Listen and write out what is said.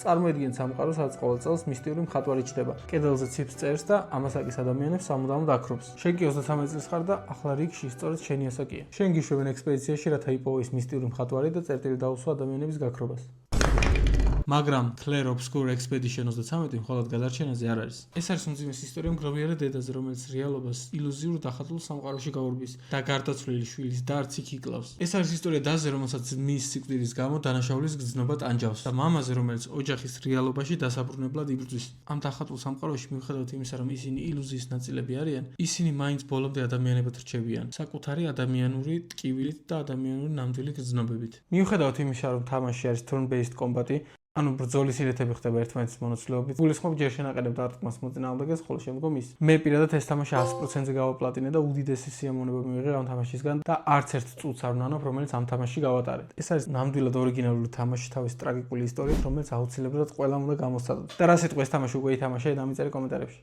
წარმოედგინეთ სამყაროს რაც ყოველ წელს მისტიური მხატვარი ჩდება. კედელზე ციფრს წერს და ამასაკის ადამიანებს სამუდამოდ აქრობს. შენ კი 33 წლის ხარ და ახლა რიგში სწორედ შენი ასაკია. შენ გიშვებენ ექსპედიციაში, რათა იპოვო ის მისტიური მხატვარი და წერტილი დაუსვა ადამიანების გაქრობას. მაგრამ Clair Obscur Expedition 33 მხოლოდ გადარჩენაზე არ არის. ეს არის უმძიმეს ისტორია მგროვიარე დედაზე, რომელიც რეალობას ილუზიურ დახატულ სამყაროში გაურბის და გარდაცვლილი შვილის და არც იქ იკლავს. ეს არის ისტორია დაზე, რომელსაც მის სიკვდილის გამო დანაშაულის გრძნობა ტანჯავს და მამაზე, რომელიც ოჯახის რეალობაში დასაბრუნებლად იბრძვის. ამ დახატულ სამყაროში მიუხედავად იმისა, რომ ისინი ილუზიის ნაწილები არიან, ისინი მაინც ბოლომდე ადამიანებად რჩებიან, საკუთარი ადამიანური ტკივილით და ადამიანური ნამდვილი გრძნობებით. მიუხედავად იმისა, რომ თამაში არის turn-based combat-ი, ანუ ბრძოლის ილეთები ხდება ერთმანეთის მონოცვლეობით. გულისხმობ ჯერ შენაყენებ დარტყმას მოწინააღმდეგეს, ხოლო შემდგომ ის. მე პირადად ეს თამაში 100%-ზე გავაპლატინე და უდიდესი სიამოვნება მივიღე ამ თამაშისგან და არც ერთ წუთს არ ვნანობ, რომელიც ამ თამაშში გავატარეთ. ეს არის ნამდვილად ორიგინალური თამაში თავის ტრაგიკული ისტორიით, რომელიც აუცილებლად ყველამ უნდა გამოსცადოთ. და რა სიტყვა ეს თამაში უკვე ითამაშე, დამიწერე კომენტარებში.